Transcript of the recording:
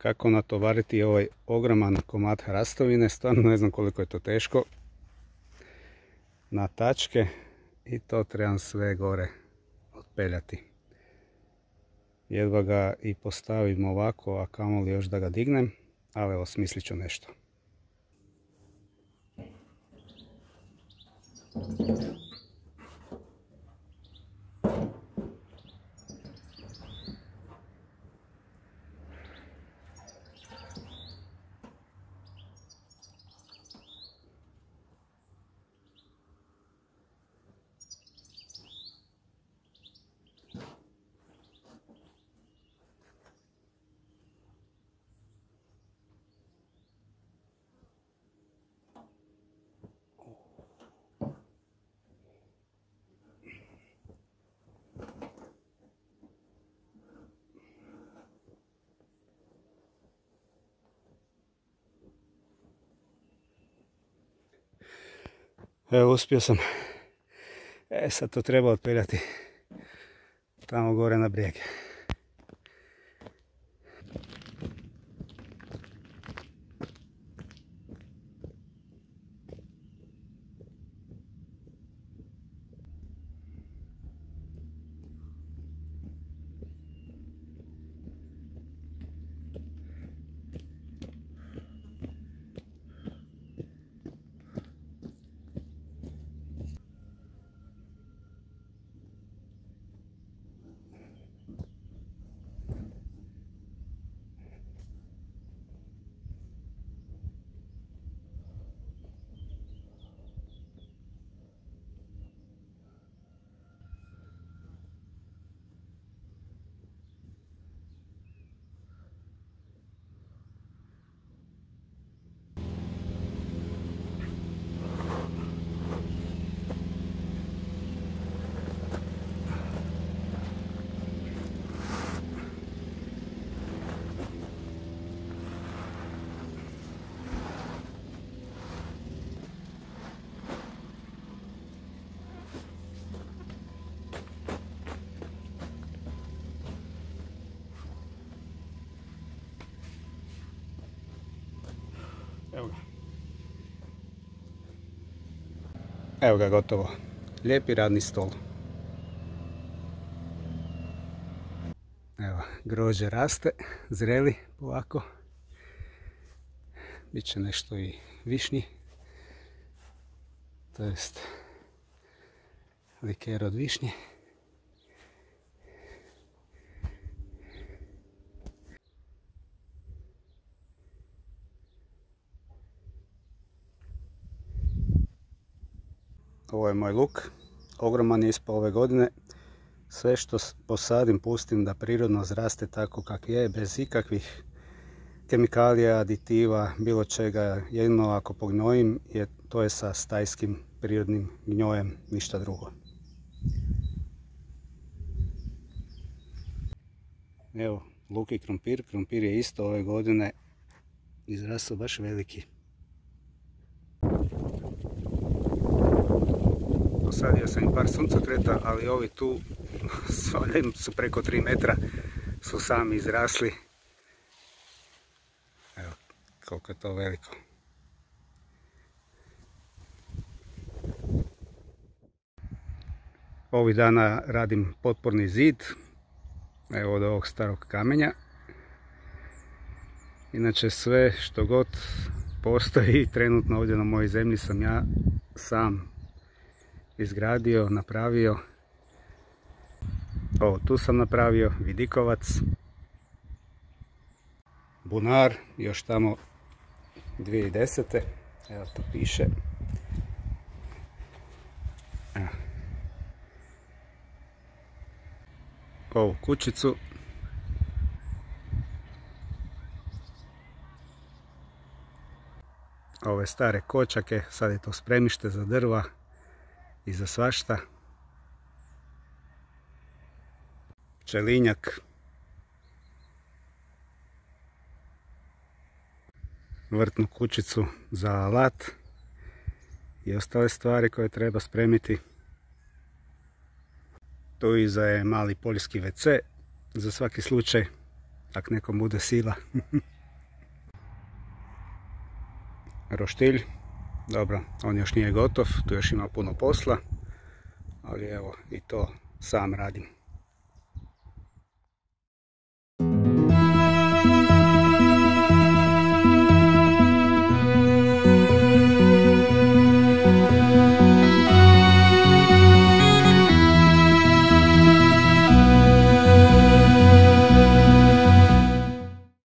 kako natovariti ovaj ogroman komad hrastovine. Stvarno ne znam koliko je to teško. Na tačke i to trebam sve gore otpeljati. Jedva ga i postavim ovako, a kamoli još da ga dignem, ali evo, smislit ću nešto. Evo, uspio sam. Sad to treba otpeljati tamo gore na brijeg. Evo ga, gotovo. Lijepi radni stol. Evo, grožđe raste, zreli polako. Biće nešto i višnji. To jest liker od višnje. Ovo je moj luk, ogroman je ispao ove godine. Sve što posadim pustim da prirodno zraste tako kak je, bez ikakvih kemikalija, aditiva, bilo čega. Jedino ako pognojim, to je sa stajskim prirodnim gnojem, ništa drugo. Evo, luk i krompir. Krompir je isto ove godine izrastao baš veliki. Posadio sam i par suncokreta, ali ovi tu su preko 3 metra, su sami izrasli. Evo koliko je to veliko. Ovih dana radim potporni zid, evo od ovog starog kamenja. Inače sve što god postoji trenutno ovdje na mojoj zemlji sam ja sam izgradio, napravio. Ovo tu sam napravio, vidikovac, bunar, još tamo 2010. Evo to piše. Evo. Ovu kućicu. Ove stare kočake, sad je to spremište za drva i za svašta. Pčelinjak. Vrtnu kućicu za alat i ostale stvari koje treba spremiti. Tu iza je mali poljski WC za svaki slučaj, ako nekom bude sila. roštilj. Dobro, on još nije gotov, tu još ima puno posla, ali evo i to sam radim.